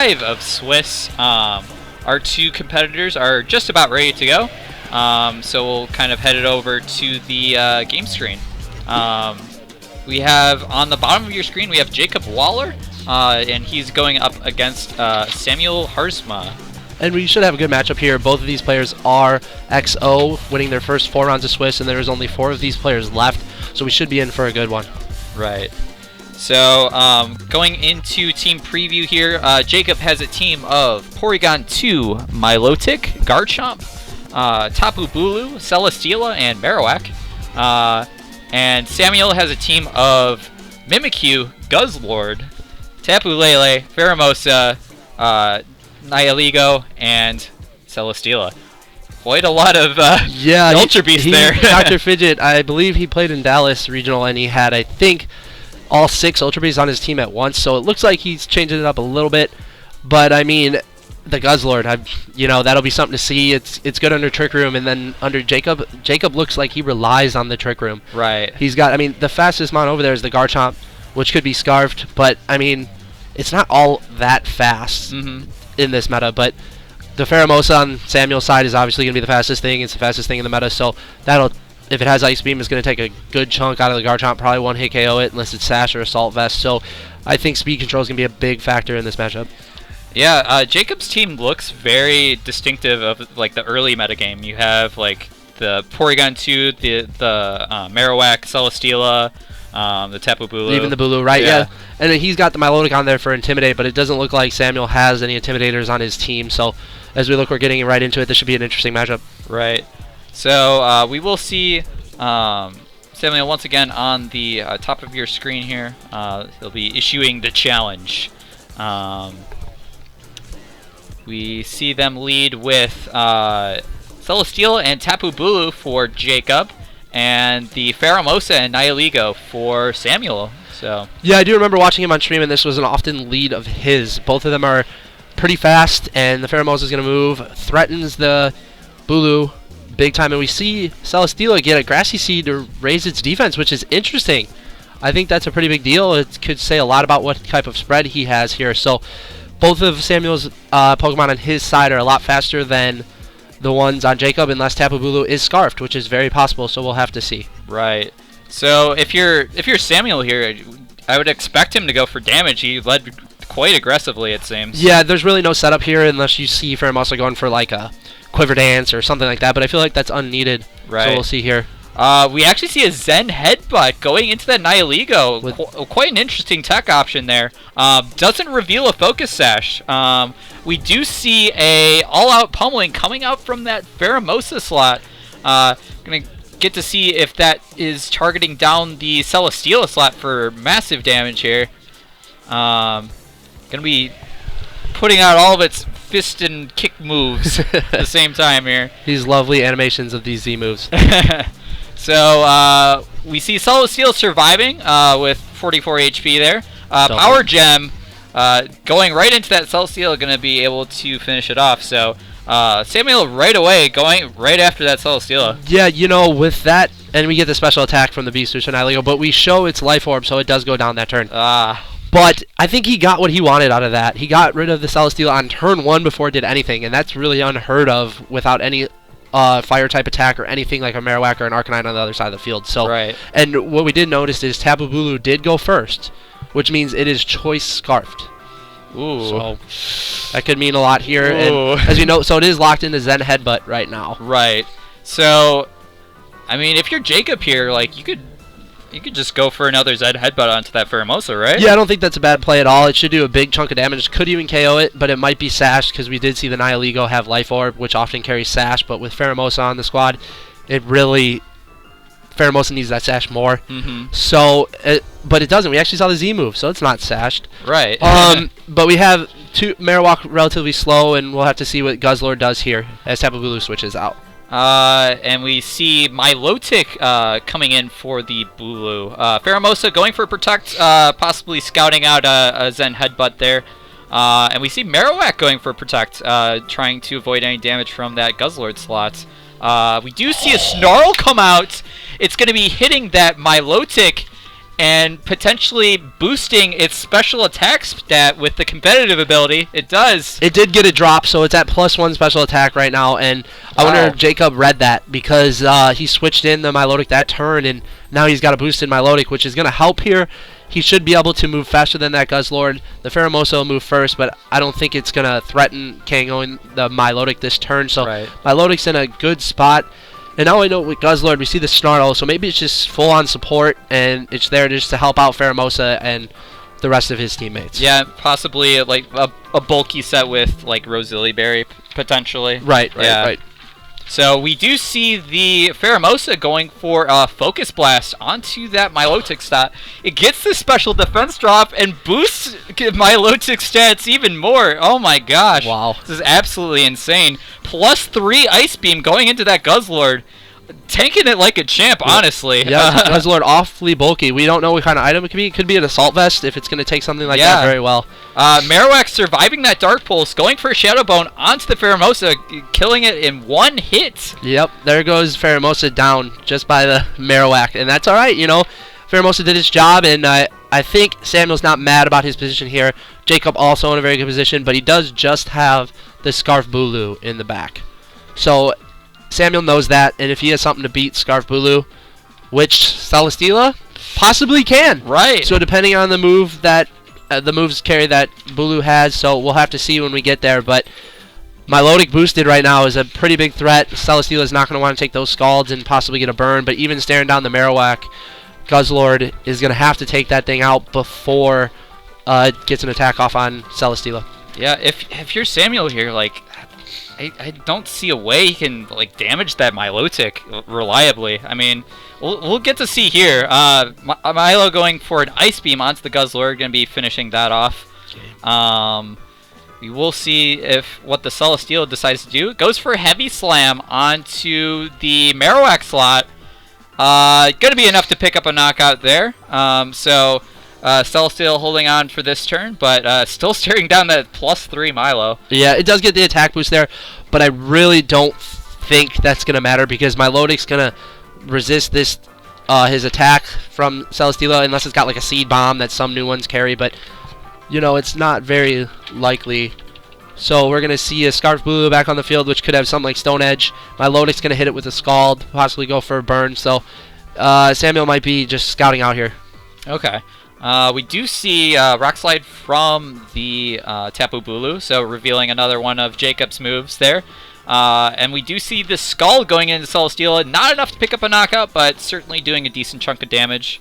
of Swiss. Our two competitors are just about ready to go. So we'll kind of head it over to the game screen. We have on the bottom of your screen, we have Jacob Waller, and he's going up against Samuel Haarsma. And we should have a good matchup here. Both of these players are XO, winning their first 4 rounds of Swiss, and there's only 4 of these players left, so we should be in for a good one. Right. So, going into team preview here, Jacob has a team of Porygon 2, Milotic, Garchomp, Tapu Bulu, Celesteela, and Marowak. And Samuel has a team of Mimikyu, Guzzlord, Tapu Lele, Pheromosa, Nihilego, and Celesteela. Quite a lot of Ultra Beast there. Dr. Fidget, I believe he played in Dallas Regional, and he had, I think, all 6 Ultra Beasts on his team at once. So it looks like he's changing it up a little bit. But, I mean, the Guzzlord, that'll be something to see. It's good under Trick Room, and then under Jacob. Jacob looks like he relies on the Trick Room. Right. He's got, the fastest mon over there is the Garchomp, which could be Scarfed. But, it's not all that fast. In this meta, but the Pheromosa on Samuel's side is obviously going to be the fastest thing. It's the fastest thing in the meta, so that'll, if it has Ice Beam, it's going to take a good chunk out of the Garchomp, probably one-hit KO it, unless it's Sash or Assault Vest, so I think speed control is going to be a big factor in this matchup. Yeah, Jacob's team looks very distinctive of, like, the early metagame. You have, like, the Porygon 2, the Marowak, Celesteela, the Tapu Bulu. Even the Bulu, right? Yeah. And he's got the Milotic on there for Intimidate, but it doesn't look like Samuel has any Intimidators on his team. So as we look, we're getting right into it. This should be an interesting matchup. Right. So we will see Samuel once again on the top of your screen here. He'll be issuing the challenge. We see them lead with Celesteela and Tapu Bulu for Jacob, and the Pheromosa and Nihilego for Samuel. So yeah, I do remember watching him on stream, and this was an often lead of his. Both of them are pretty fast, and the Pheromosa is going to move, threatens the Bulu big time, and we see Celesteela get a Grassy Seed to raise its defense, which is interesting. I think that's a pretty big deal. It could say a lot about what type of spread he has here. So both of Samuel's Pokemon on his side are a lot faster than the ones on Jacob, unless Tapu Bulu is Scarfed, which is very possible, so we'll have to see. Right. So if you're Samuel here, I would expect him to go for damage. He led quite aggressively, it seems. Yeah, there's really no setup here unless you see Pheromosa going for like a Quiver Dance or something like that, but I feel like that's unneeded. Right. So we'll see here. We actually see a Zen Headbutt going into that Nihilego. Quite an interesting tech option there. Doesn't reveal a Focus Sash. We do see a all-out pummeling coming out from that Pheromosa slot. Gonna get to see if that is targeting down the Celesteela slot for massive damage here. Gonna be putting out all of its fist and kick moves at the same time here. These lovely animations of these Z moves. So we see Celesteela surviving with 44 HP there. Power Gem going right into that Celesteela, going to be able to finish it off. So Samuel right away going right after that Celesteela. Yeah, with that, and we get the special attack from the Beast Switch and Nihilego, but we show its Life Orb, so it does go down that turn. But I think he got what he wanted out of that. He got rid of the Celesteela on turn 1 before it did anything, and that's really unheard of without any fire-type attack or anything like a Marowak or an Arcanine on the other side of the field. So, right. And what we did notice is Tapu Bulu did go first, which means it is Choice Scarfed. Ooh. So that could mean a lot here. And as you know, so it is locked into Zen Headbutt right now. Right. So, I mean, if you're Jacob here, like, you could just go for another Zen Headbutt onto that Pheromosa, right? Yeah, I don't think that's a bad play at all. It should do a big chunk of damage. Could even KO it, but it might be Sash, because we did see the Nihilego have Life Orb, which often carries Sash, but with Pheromosa on the squad, Pheromosa needs that Sash more. So, but it doesn't. We actually saw the Z move, so it's not Sashed. Right. But we have Marowak relatively slow, and we'll have to see what Guzzlord does here as Tapu Bulu switches out. And we see Milotic coming in for the Bulu. Pheromosa going for Protect, possibly scouting out a Zen Headbutt there. And we see Marowak going for Protect, trying to avoid any damage from that Guzzlord slot. We do see a Snarl come out. It's going to be hitting that Milotic, and potentially boosting its special attack stat with the competitive ability. It does. It did get a drop, so it's at +1 special attack right now, and I wonder if Jacob read that because he switched in the Milotic that turn, and now he's got a boosted Milotic, which is going to help here. He should be able to move faster than that Guzzlord. The Pheromosa will move first, but I don't think it's going to threaten Kangoing the Milotic this turn, so Milotic's in a good spot. And now I know with Guzzlord, we see the Snarl, so maybe it's just full-on support, and it's there just to help out Pheromosa and the rest of his teammates. Yeah, possibly like a bulky set with like Rosilli Berry, potentially. Right. So we do see the Pheromosa going for a Focus Blast onto that Milotic stat. It gets the special defense drop and boosts Milotic stats even more. Oh my gosh. Wow. This is absolutely insane. +3 Ice Beam going into that Guzzlord. Tanking it like a champ, honestly. Yeah, Guzzlord awfully bulky. We don't know what kind of item it could be. It could be an Assault Vest if it's going to take something like that very well. Marowak surviving that Dark Pulse, going for a Shadow Bone onto the Pheromosa, killing it in one hit. Yep, there goes Pheromosa down just by the Marowak, and that's all right. You know, Pheromosa did its job, and I think Samuel's not mad about his position here. Jacob also in a very good position, but he does just have the Scarf Bulu in the back. So Samuel knows that, and if he has something to beat Scarf Bulu, which Celesteela possibly can. Right. So depending on the move that the moves carry that Bulu has, so we'll have to see when we get there. But Milotic boosted right now is a pretty big threat. Celesteela is not going to want to take those Scalds and possibly get a burn, but even staring down the Marowak, Guzzlord is going to have to take that thing out before it gets an attack off on Celesteela. Yeah, if you're Samuel here, like, I don't see a way he can like damage that Milotic reliably. I mean, we'll get to see here. Milo going for an Ice Beam onto the Guzzlord, going to be finishing that off. We will see if what the Celesteela decides to do. It goes for a Heavy Slam onto the Marowak slot. Going to be enough to pick up a knockout there. Celesteela holding on for this turn, but still staring down that +3 Milo. Yeah, it does get the attack boost there, but I really don't think that's going to matter because Milotic's going to resist this his attack from Celesteela unless it's got like a Seed Bomb that some new ones carry, but you know, it's not very likely. So we're going to see a Scarf Bulu back on the field, which could have something like Stone Edge. Milotic's going to hit it with a Scald, possibly go for a burn, so Samuel might be just scouting out here. Okay. We do see Rock Slide from the Tapu Bulu, so revealing another one of Jacob's moves there. And we do see the Skull going into Celesteela. Not enough to pick up a knockout, but certainly doing a decent chunk of damage.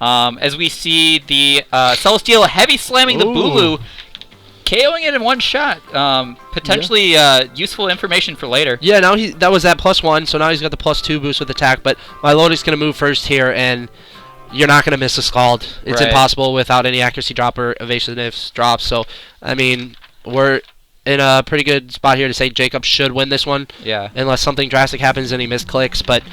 As we see the Celesteela heavy slamming the Bulu, KOing it in one shot. Potentially useful information for later. Yeah, now that was that +1, so now he's got the +2 boost with attack, but Milotic's going to move first here, and you're not going to miss a Scald. It's impossible without any accuracy drop or evasiveness drops. So, I mean, we're in a pretty good spot here to say Jacob should win this one. Yeah. Unless something drastic happens and he misclicks. But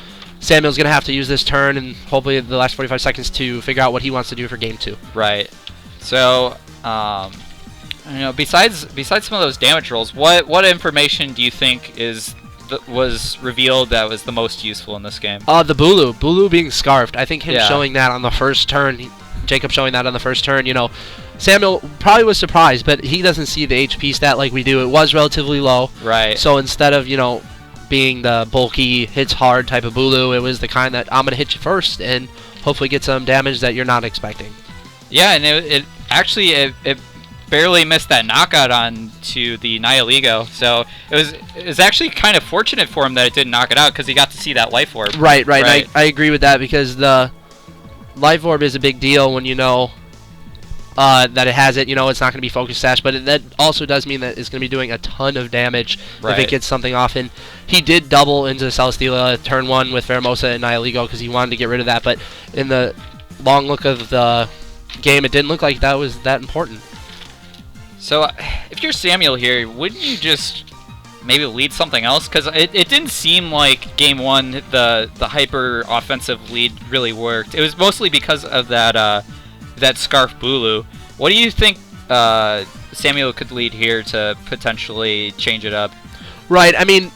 Samuel's going to have to use this turn and hopefully the last 45 seconds to figure out what he wants to do for Game 2. Right. So, you know, besides some of those damage rolls, what information do you think was revealed that was the most useful in this game? The Bulu being scarfed. I think him showing that on the first turn, Jacob showing that on the first turn, you know, Samuel probably was surprised, but he doesn't see the HP stat like we do. It was relatively low. Right. So instead of, you know, being the bulky, hits hard type of Bulu, it was the kind that I'm going to hit you first and hopefully get some damage that you're not expecting. Yeah, and it actually barely missed that knockout onto the Nihiligo, so it was actually kind of fortunate for him that it didn't knock it out because he got to see that Life Orb. Right. I agree with that because the Life Orb is a big deal when you know that it has it. You know it's not going to be Focus Sash, but that also does mean that it's going to be doing a ton of damage if it gets something off. And he did double into Celesteela turn 1 with Pheromosa and Nihiligo because he wanted to get rid of that, but in the long look of the game, it didn't look like that was that important. So, if you're Samuel here, wouldn't you just maybe lead something else? Because it didn't seem like Game 1, the hyper offensive lead really worked. It was mostly because of that Scarf Bulu. What do you think Samuel could lead here to potentially change it up? Right, I mean,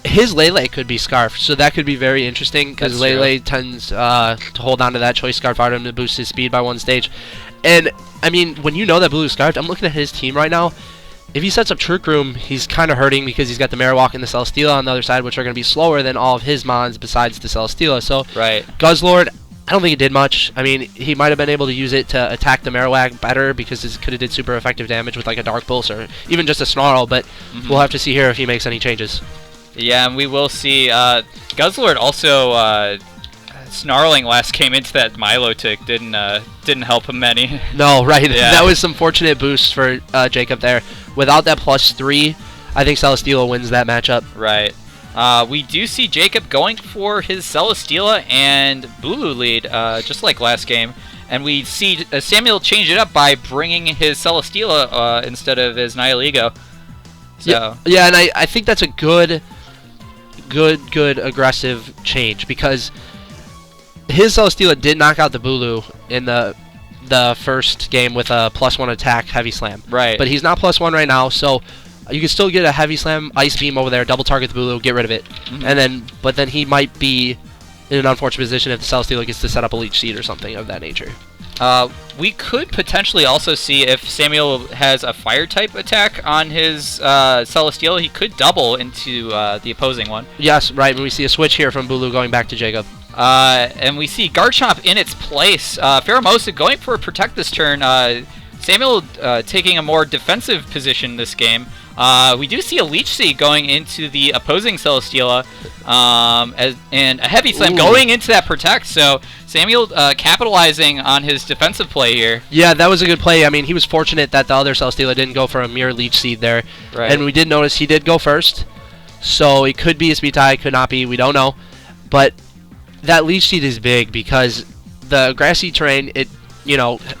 his Lele could be Scarf, so that could be very interesting because Lele tends to hold on to that choice Scarf item to boost his speed by 1 stage. And, I mean, when you know that Bulu's Scarfed, I'm looking at his team right now. If he sets up Trick Room, he's kind of hurting because he's got the Marowak and the Celesteela on the other side, which are going to be slower than all of his mons besides the Celesteela. So, Guzzlord, I don't think it did much. I mean, he might have been able to use it to attack the Marowak better because it could have did super effective damage with like a Dark Pulse or even just a Snarl, but we'll have to see here if he makes any changes. Yeah, and we will see. Guzzlord also snarling last came into that Milo tick didn't help him any. No, right. Yeah. That was some fortunate boosts for Jacob there. Without that +3, I think Celesteela wins that matchup. Right. We do see Jacob going for his Celesteela and Bulu lead, just like last game. And we see Samuel change it up by bringing his Celesteela instead of his Nihilego. So. Yeah, and I think that's a good aggressive change because his Celesteela did knock out the Bulu in the first game with a +1 attack Heavy Slam. Right. But he's not +1 right now, so you can still get a Heavy Slam Ice Beam over there, double target the Bulu, get rid of it. But then he might be in an unfortunate position if the Celesteela gets to set up a Leech Seed or something of that nature. We could potentially also see if Samuel has a Fire-type attack on his Celesteela, he could double into the opposing one. Yes, right. We see a switch here from Bulu going back to Jacob. And we see Garchomp in its place. Pheromosa going for a Protect this turn. Samuel taking a more defensive position this game. We do see a Leech Seed going into the opposing Celesteela, and a Heavy Slam going into that Protect. So Samuel capitalizing on his defensive play here. Yeah, that was a good play. I mean, he was fortunate that the other Celesteela didn't go for a mere Leech Seed there. Right. And we did notice he did go first. So it could be a speed tie, could not be, we don't know. But that Leech Seed is big because the grassy terrain, it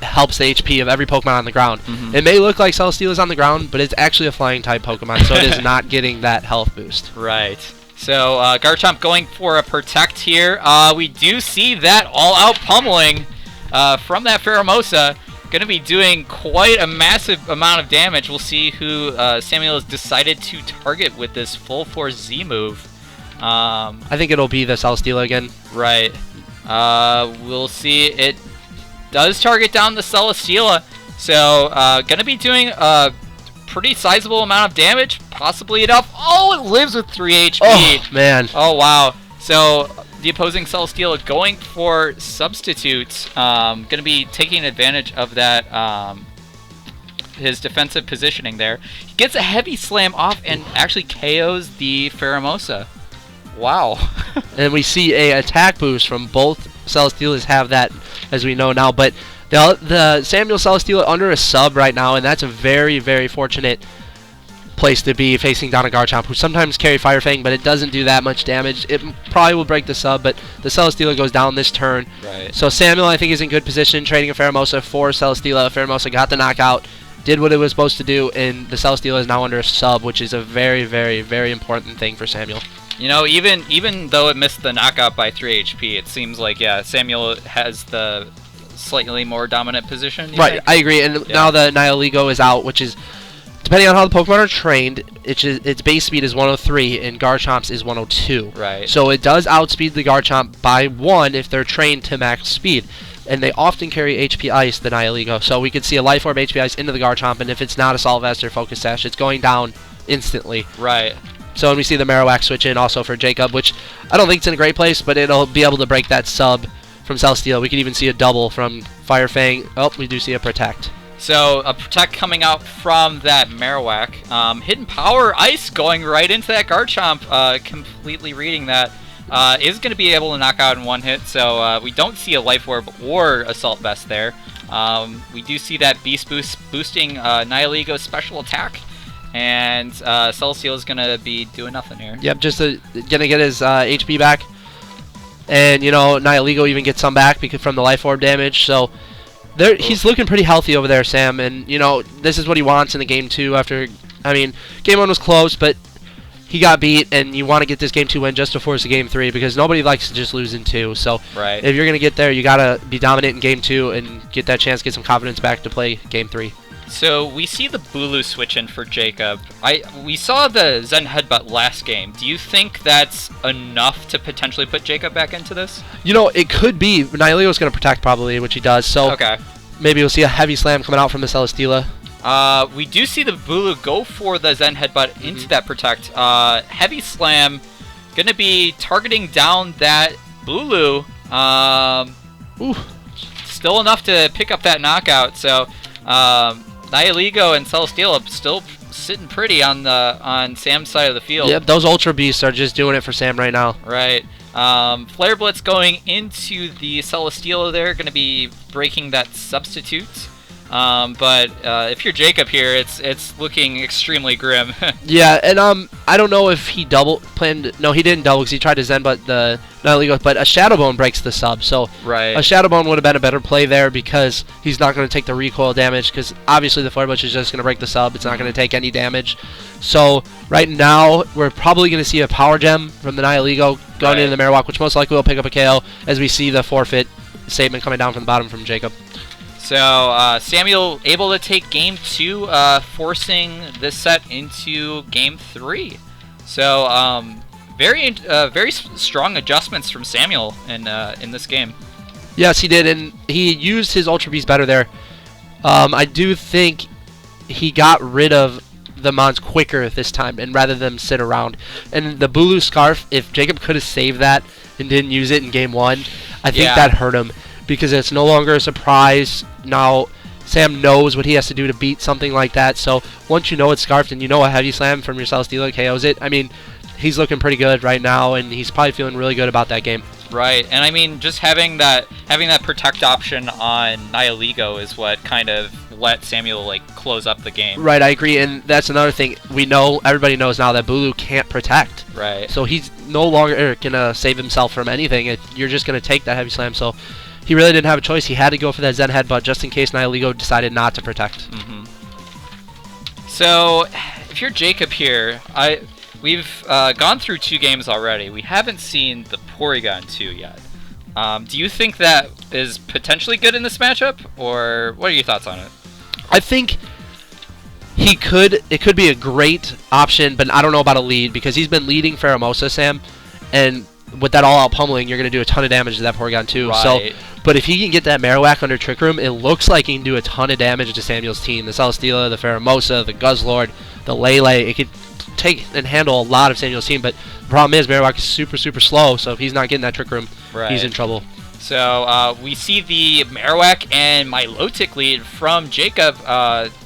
helps the HP of every Pokemon on the ground. It may look like Celesteela is on the ground, but it's actually a flying type Pokemon, so it is not getting that health boost. Right. So Garchomp going for a Protect here. We do see that all-out pummeling from that Pheromosa. Going to be doing quite a massive amount of damage. We'll see who Samuel has decided to target with this Full Force Z move. I think it'll be the Celesteela again. Right. We'll see. It does target down the Celesteela, so going to be doing a pretty sizable amount of damage, possibly enough. Oh, it lives with 3 HP. Oh, man. Oh, wow. So the opposing Celesteela going for Substitute, going to be taking advantage of that, his defensive positioning there. He gets a Heavy Slam off and actually KOs the Pheromosa. Wow. And we see a attack boost from both Celesteelas have that, as we know now. But the Samuel Celesteela under a sub right now, and that's a very, very fortunate place to be facing down a Garchomp, who sometimes carry Fire Fang, but it doesn't do that much damage. It probably will break the sub, but the Celesteela goes down this turn. Right. So Samuel, I think, is in good position, trading a Pheromosa for Celesteela. Pheromosa got the knockout, did what it was supposed to do, and the Celesteela is now under a sub, which is a very, very, very important thing for Samuel. You know, even though it missed the knockout by 3 HP, it seems like, yeah, Samuel has the slightly more dominant position. Right, think? I agree. And now the Nihilego is out, which is, depending on how the Pokemon are trained, its base speed is 103 and Garchomp's is 102. Right. So it does outspeed the Garchomp by 1 if they're trained to max speed. And they often carry HP Ice, the Nihilego. So we could see a Life Orb HP Ice into the Garchomp, and if it's not a Assault Vest or Focus Sash, it's going down instantly. Right. So when we see the Marowak switch in also for Jacob, which I don't think it's in a great place, but it'll be able to break that sub from Celesteela. We could even see a double from Fire Fang. Oh, we do see a Protect. So a Protect coming out from that Marowak. Hidden Power Ice going right into that Garchomp, completely reading that. Is going to be able to knock out in one hit, so we don't see a Life Orb or Assault Vest there. We do see that Beast Boost boosting Nihilego's special attack. And Celesteela is going to be doing nothing here. Yep, just going to get his HP back. And, Nihilego even gets some back from the Life Orb damage. So he's looking pretty healthy over there, Sam. And, this is what he wants in the game 2 after... I mean, game 1 was close, but he got beat. And you want to get this game 2 win just to force a game 3 because nobody likes to just lose in 2. So right. If you're going to get there, you got to be dominant in game 2 and get that chance, get some confidence back to play game 3. So we see the Bulu switch in for Jacob. We saw the Zen headbutt last game. Do you think that's enough to potentially put Jacob back into this? You know, it could be. Nihilio's going to protect probably, which he does. So okay. Maybe we'll see a heavy slam coming out from the Celesteela. We do see the Bulu go for the Zen headbutt into that protect. Heavy slam going to be targeting down that Bulu. Still enough to pick up that knockout. So Nihiligo and Celesteela still sitting pretty on Sam's side of the field. Yep, those Ultra Beasts are just doing it for Sam right now. Right. Flare Blitz going into the Celesteela there, going to be breaking that substitute. But if you're Jacob here, it's looking extremely grim. Yeah, and I don't know if he planned. No, he didn't double because he tried to Zen, but a Shadow Bone breaks the sub. So right. A Shadow Bone would have been a better play there because he's not going to take the recoil damage because obviously the Flare Blitz is just going to break the sub. It's not going to take any damage. So right now we're probably going to see a Power Gem from the Nihiligo going into the Marowak, which most likely will pick up a KO as we see the forfeit statement coming down from the bottom from Jacob. So Samuel able to take game 2, forcing this set into game 3. So very strong adjustments from Samuel in this game. Yes, he did, and he used his Ultra Beast better there. I do think he got rid of the Mons quicker this time, and rather than sit around. And the Bulu Scarf, if Jacob could have saved that and didn't use it in game 1, I think that hurt him. Because it's no longer a surprise. Now Sam knows what he has to do to beat something like that. So once you know it's scarfed and you know a heavy slam from your Celesteela KOs it, I mean, he's looking pretty good right now, and he's probably feeling really good about that game. Right, and I mean, just having that protect option on Nihiligo is what kind of let Samuel close up the game. Right, I agree, and that's another thing. Everybody knows now that Bulu can't protect. Right. So he's no longer gonna save himself from anything. You're just gonna take that heavy slam. So he really didn't have a choice. He had to go for that Zen headbutt just in case Nihiligo decided not to protect. So if you're Jacob here, we've gone through 2 games already. We haven't seen the Porygon 2 yet. Do you think that is potentially good in this matchup, or what are your thoughts on it? I think it could be a great option, but I don't know about a lead because he's been leading Pheromosa, Sam, and with that all-out pummeling, you're going to do a ton of damage to that Porygon too. Right. But if he can get that Marowak under Trick Room, it looks like he can do a ton of damage to Samuel's team. The Celesteela, the Pheromosa, the Guzzlord, the Lele. It could take and handle a lot of Samuel's team, but the problem is Marowak is super, super slow, so if he's not getting that Trick Room, he's in trouble. So we see the Marowak and Milotic lead from Jacob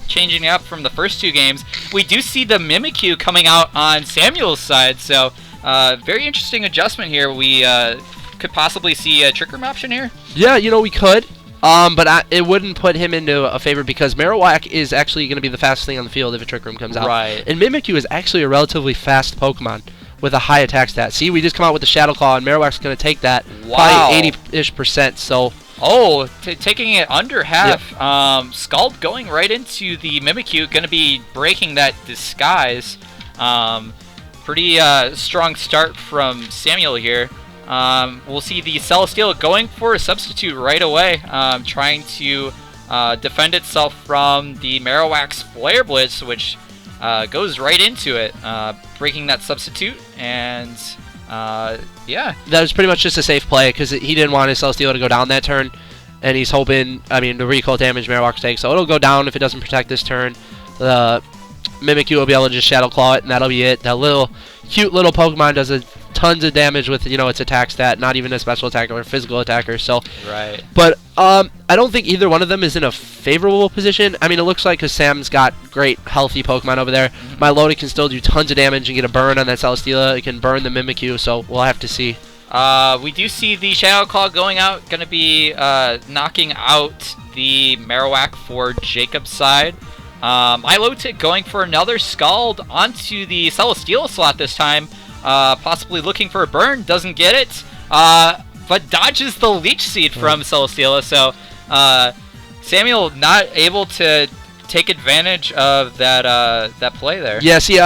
changing up from the first 2 games. We do see the Mimikyu coming out on Samuel's side, so very interesting adjustment here. We could possibly see a Trick Room option here. Yeah, we could. But it wouldn't put him into a favor because Marowak is actually going to be the fastest thing on the field if a Trick Room comes out. Right. And Mimikyu is actually a relatively fast Pokemon with a high attack stat. See, we just come out with the Shadow Claw, and Marowak's going to take that. Wow. Probably 80-ish%. So. Oh, taking it under half. Yep. Scald going right into the Mimikyu, going to be breaking that disguise. Pretty strong start from Samuel here. We'll see the Celesteela going for a substitute right away, trying to defend itself from the Marowak's Flare Blitz, which goes right into it, breaking that substitute, and yeah. That was pretty much just a safe play because he didn't want his Celesteela to go down that turn, and he's hoping, the recoil damage Marowak takes, so it'll go down if it doesn't protect this turn. The Mimikyu will be able to just Shadow Claw it, and that'll be it. That cute little Pokemon does tons of damage with its attack stat, not even a special attacker or physical attacker. So right. But I don't think either one of them is in a favorable position. I mean, it looks like because Sam's got great healthy Pokemon over there. Milotic can still do tons of damage and get a burn on that Celesteela. It can burn the Mimikyu, so we'll have to see. We do see the Shadow Claw going out, going to be knocking out the Marowak for Jacob's side. Milotic going for another Scald onto the Celesteela slot this time. Possibly looking for a burn, doesn't get it, but dodges the Leech Seed from Celesteela, so Samuel not able to take advantage of that play there. Yeah, see,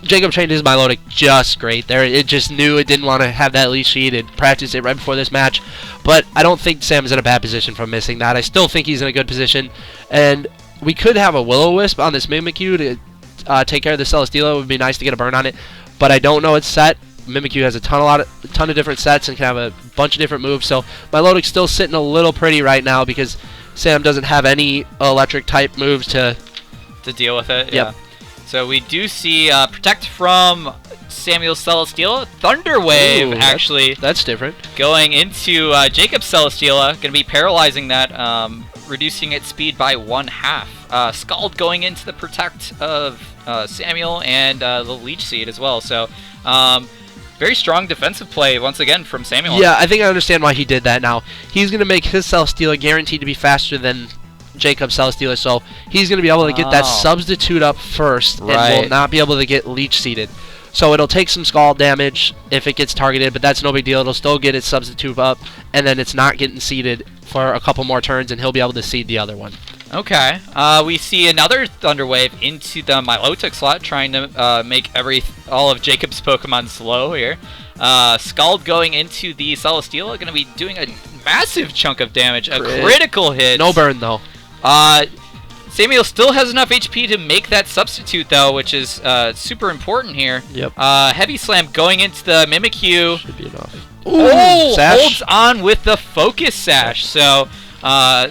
Jacob trained his Milotic just great there. It just knew it didn't want to have that Leech Seed. It practiced it right before this match, but I don't think Sam's in a bad position from missing that. I still think he's in a good position, and we could have a Will-O-Wisp on this Mimikyu to take care of the Celesteela. It would be nice to get a burn on it, but I don't know its set. Mimikyu has a ton of different sets and can have a bunch of different moves. So Milotic's still sitting a little pretty right now because Sam doesn't have any electric type moves to deal with it. Yep. Yeah. So we do see Protect from Samuel's Celesteela. Thunder Wave, actually. That's different. Going into Jacob's Celesteela. Going to be paralyzing that, reducing its speed by 1/2. Scald going into the Protect of Samuel and the Leech Seed as well. So very strong defensive play once again from Samuel. Yeah, I think I understand why he did that now. He's going to make his Celesteela guaranteed to be faster than Jacob's Celesteela, so he's going to be able to get that substitute up first and will not be able to get Leech Seeded. So it'll take some Scald damage if it gets targeted, but that's no big deal. It'll still get its substitute up, and then it's not getting seeded for a couple more turns, and he'll be able to seed the other one. Okay. We see another Thunder Wave into the Milotic slot, trying to make all of Jacob's Pokemon slow here. Scald going into the Celesteela, going to be doing a massive chunk of damage, a critical hit. No burn, though. Samuel still has enough HP to make that substitute, though, which is super important here. Yep. Heavy Slam going into the Mimikyu. Should be enough. Ooh, holds on with the Focus Sash. So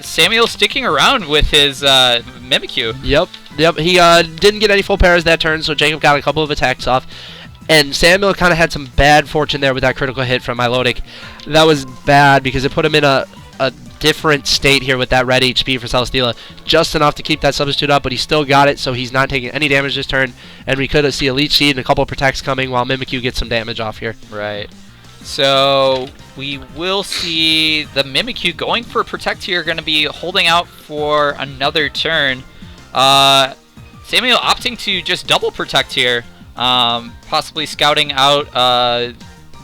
Samuel sticking around with his Mimikyu. Yep. He didn't get any full pairs that turn, so Jacob got a couple of attacks off. And Samuel kind of had some bad fortune there with that critical hit from Milotic. That was bad because it put him in a different state here with that red HP for Celesteela. Just enough to keep that substitute up, but he still got it, so he's not taking any damage this turn. And we could see a Leech Seed and a couple of Protects coming while Mimikyu gets some damage off here. Right. So we will see the Mimikyu going for Protect here, going to be holding out for another turn. Samuel opting to just double Protect here, possibly scouting out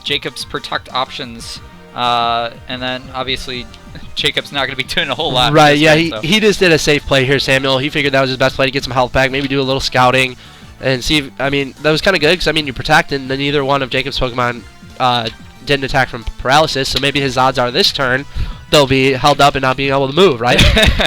Jacob's Protect options. And then obviously Jacob's not going to be doing a whole lot. Right, yeah, he just did a safe play here, Samuel. He figured that was his best play to get some health back, maybe do a little scouting, and see if, I mean, that was kind of good, because, I mean, you protect, and then neither one of Jacob's Pokemon didn't attack from paralysis, so maybe his odds are this turn they'll be held up and not being able to move, right?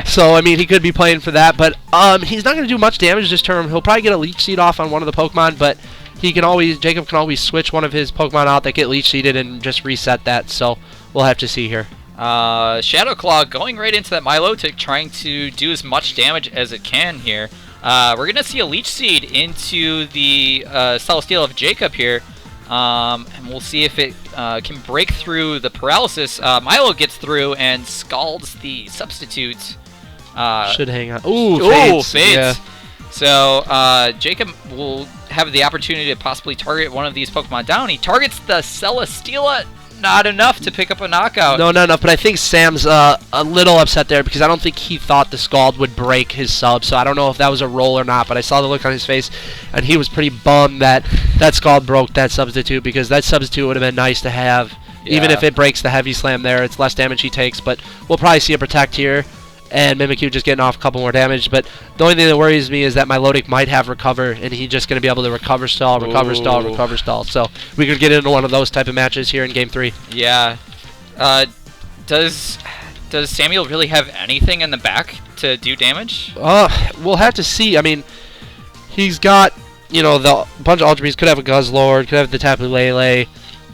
So, I mean, he could be playing for that, but he's not going to do much damage this turn. He'll probably get a Leech Seed off on one of the Pokemon, but Jacob can always switch one of his Pokemon out that get Leech Seeded and just reset that, so we'll have to see here. Shadow Claw going right into that Milotic, trying to do as much damage as it can here. We're going to see a Leech Seed into the Celesteela of Jacob here, and we'll see if it can break through the paralysis. Milo gets through and scalds the substitute. Should hang on. Ooh, fades. Yeah. So Jacob will have the opportunity to possibly target one of these Pokemon down. He targets the Celesteela. Not enough to pick up a knockout. No, not enough, but I think Sam's a little upset there because I don't think he thought the Scald would break his sub, so I don't know if that was a roll or not, but I saw the look on his face, and he was pretty bummed that that Scald broke that substitute because that substitute would have been nice to have. Yeah. Even if it breaks the Heavy Slam there, it's less damage he takes, but we'll probably see a Protect here, and Mimikyu just getting off a couple more damage, but the only thing that worries me is that Milotic might have Recover, and he's just going to be able to Recover Stall, so we could get into one of those type of matches here in Game 3. Yeah. Does Samuel really have anything in the back to do damage? We'll have to see. I mean, he's got, the bunch of Ultra Beasts, could have a Guzzlord, could have the Tapu Lele.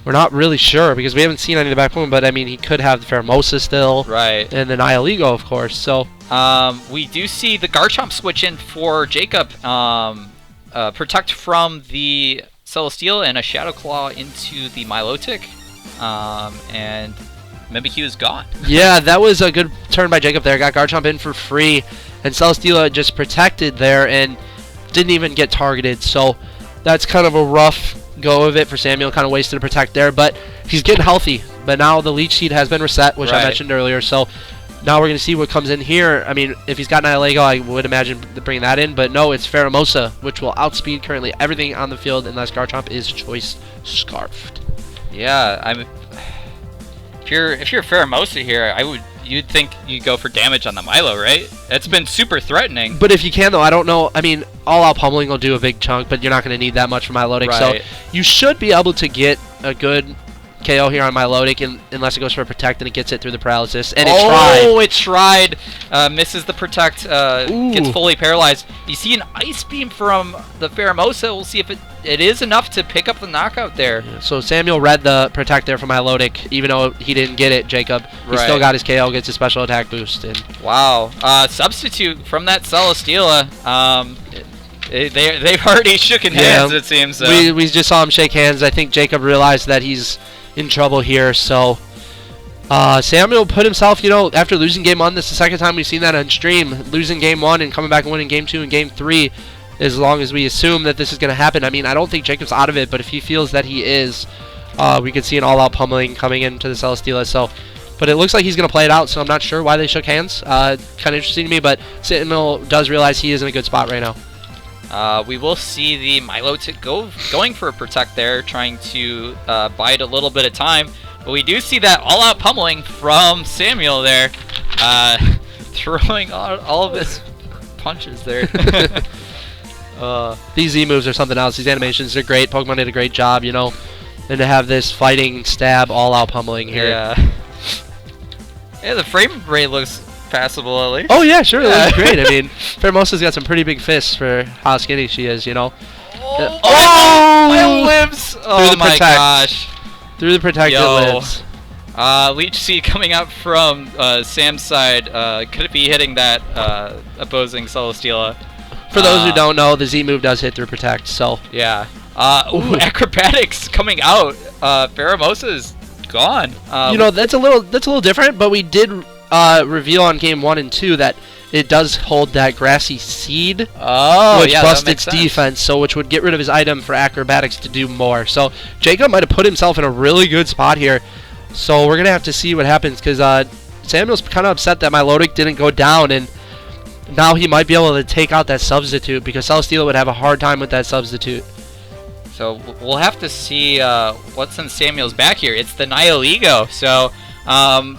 We're not really sure because we haven't seen any of the back Pokemon, but I mean, he could have the Pheromosa still. Right. And the Nihilego, of course. So we do see the Garchomp switch in for Jacob. Protect from the Celesteela and a Shadow Claw into the Milotic. And Mimikyu is gone. Yeah, that was a good turn by Jacob there. Got Garchomp in for free. And Celesteela just protected there and didn't even get targeted. So that's kind of a rough go of it for Samuel. Kind of wasted a Protect there, but he's getting healthy. But now the Leech Seed has been reset, which I mentioned earlier. So now we're going to see what comes in here. I mean, if he's got Nihilego, I would imagine bringing that in. But no, it's Pheromosa, which will outspeed currently everything on the field unless Garchomp is Choice Scarfed. Yeah, if you're Pheromosa here, you'd think you go for damage on the Milo, right? It's been super threatening. But if you can, though, I don't know. I mean, all-out pummeling will do a big chunk, but you're not going to need that much from Milotic. Right. So you should be able to get a good KO here on Milotic unless it goes for a protect and it gets it through the paralysis. And it tried. Misses the protect. Gets fully paralyzed. You see an ice beam from the Pheromosa. We'll see if it is enough to pick up the knockout there. Yeah, so Samuel read the protect there from Milotic, even though he didn't get it, Jacob. He still got his KO, gets his special attack boost. And wow. Substitute from that Celesteela. They've already shooken hands, it seems. So. We just saw him shake hands. I think Jacob realized that he's in trouble here. So Samuel put himself, after losing game 1, this is the second time we've seen that on stream, losing game 1 and coming back and winning game 2 and game 3, as long as we assume that this is going to happen. I mean, I don't think Jacob's out of it, but if he feels that he is, we could see an all-out pummeling coming into the Celesteela. So, but it looks like he's going to play it out, so I'm not sure why they shook hands. Kind of interesting to me, but Samuel does realize he is in a good spot right now. We will see the Milotic going for a protect there, trying to bide a little bit of time. But we do see that all-out pummeling from Samuel there, throwing all of his punches there. These Z moves are something else. These animations are great. Pokemon did a great job, and to have this fighting stab all-out pummeling here. Yeah, the frame rate looks passable at least. Oh yeah, sure, it looks great. I mean, Pheromosa's got some pretty big fists for how skinny she is, Oh, it lives! Oh my gosh. Through the protect, it lives. Leech Seed coming out from Sam's side. Could it be hitting that opposing Celesteela? For those who don't know, the Z move does hit through protect, so. Yeah. Acrobatics coming out. Pheromosa is gone. That's a little different, but we did reveal on game 1 and 2 that it does hold that grassy seed, which busts its defense, so which would get rid of his item for acrobatics to do more. So Jacob might have put himself in a really good spot here. So we're gonna have to see what happens, because Samuel's kind of upset that Milotic didn't go down, and now he might be able to take out that substitute, because Celesteela would have a hard time with that substitute. So we'll have to see what's in Samuel's back here. It's the Nihilego. So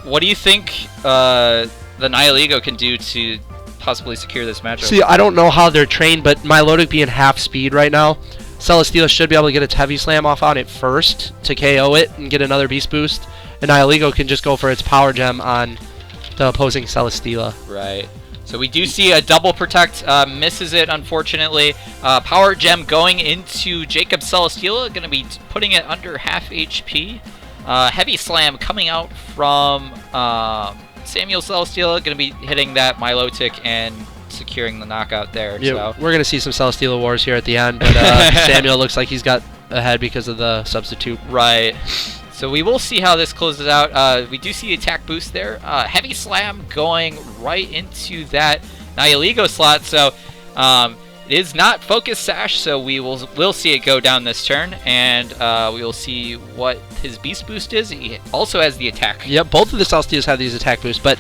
what do you think the Nihilego can do to possibly secure this matchup? See, I don't know how they're trained, but Milotic being half speed right now, Celesteela should be able to get its Heavy Slam off on it first to KO it and get another Beast Boost, and Nihilego can just go for its Power Gem on the opposing Celesteela. Right. So we do see a double protect, misses it unfortunately. Power Gem going into Jacob Celesteela, going to be putting it under half HP. Heavy Slam coming out from Samuel Celesteela, going to be hitting that Milotic and securing the knockout there. Yeah, so we're going to see some Celesteela wars here at the end, but Samuel looks like he's got ahead because of the substitute. Right. So we will see how this closes out. We do see the attack boost there. Heavy Slam going right into that Nihilego slot. So it is not Focus Sash, so we'll see it go down this turn, and we will see what his Beast Boost is. He also has the attack. Yep, both of the Celesteelas have these attack boosts, but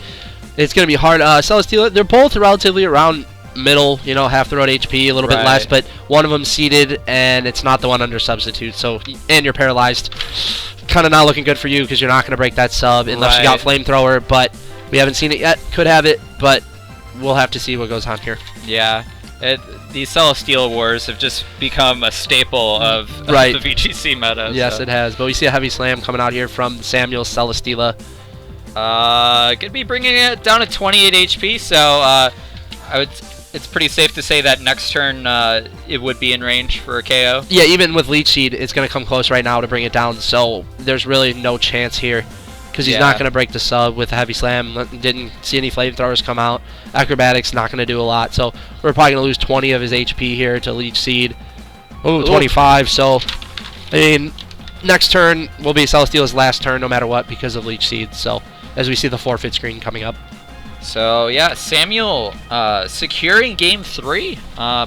it's going to be hard. Celesteela, they're both relatively around middle, half the road HP, a little bit less, but one of them seated, and it's not the one under substitute, so, and you're paralyzed. Kind of not looking good for you, because you're not going to break that sub unless you got Flamethrower, but we haven't seen it yet. Could have it, but we'll have to see what goes on here. Yeah. These Celesteela wars have just become a staple of the VGC meta. Yes, it has. But we see a Heavy Slam coming out here from Samuel Celesteela. Could be bringing it down to 28 HP, so it's pretty safe to say that next turn it would be in range for a KO. Yeah, even with Leech Seed, it's going to come close right now to bring it down, so there's really no chance here, because he's not going to break the sub with a Heavy Slam. Didn't see any Flamethrowers come out. Acrobatics not going to do a lot, so we're probably going to lose 20 of his HP here to Leech Seed. Oh, 25, so, I mean, next turn will be Celesteela's last turn no matter what because of Leech Seed, so, as we see the forfeit screen coming up. So yeah, Samuel securing game 3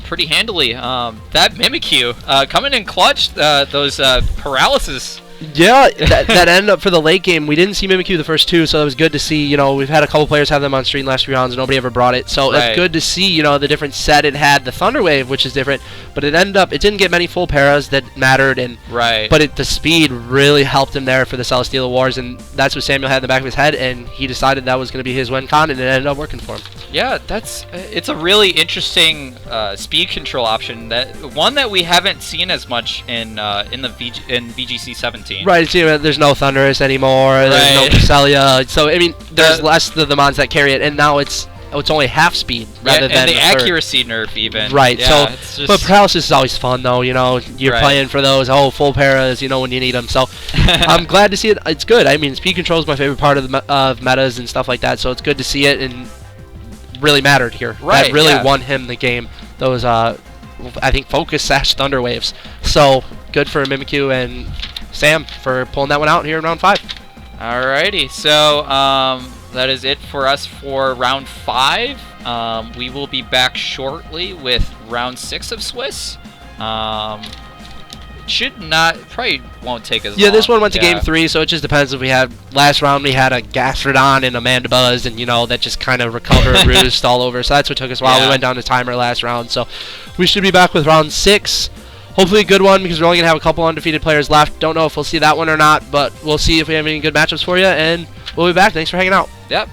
pretty handily. That Mimikyu coming in clutch, those paralysis. Yeah, that ended up for the late game. We didn't see Mimikyu the first 2, so it was good to see. We've had a couple players have them on stream last 3 rounds, and nobody ever brought it. So it's good to see, the different set it had. The Thunder Wave, which is different, but it didn't get many full paras that mattered, and but the speed really helped him there for the Celesteela Wars, and that's what Samuel had in the back of his head, and he decided that was going to be his win con, and it ended up working for him. Yeah, it's a really interesting speed control option, one that we haven't seen as much in VGC 17. 13. Right, there's no Thunderous anymore, there's no Cresselia, so I mean, there's less of the mons that carry it, and now it's only half speed rather than and the accuracy nerf even. Right, yeah, so, but paralysis is always fun though, you know, you're playing for those, full paras, you know, when you need them, so I'm glad to see it. It's good. I mean, speed control is my favorite part of metas and stuff like that, so it's good to see it, and really mattered here. Right, that really won him the game, those, I think, Focus Sash Thunder Waves, so good for Mimikyu and Sam for pulling that one out here in round 5. Alrighty, so that is it for us for round 5. We will be back shortly with round 6 of Swiss. Should not, probably won't take as long. Yeah, this one went to game 3, so it just depends if we had, last round we had a Gastrodon and Amanda Buzz, and you know, that just kind of recovered, roost all over, so that's what took us a while. We went down to timer last round, so we should be back with round 6. Hopefully a good one, because we're only going to have a couple undefeated players left. Don't know if we'll see that one or not, but we'll see if we have any good matchups for you, and we'll be back. Thanks for hanging out. Yep.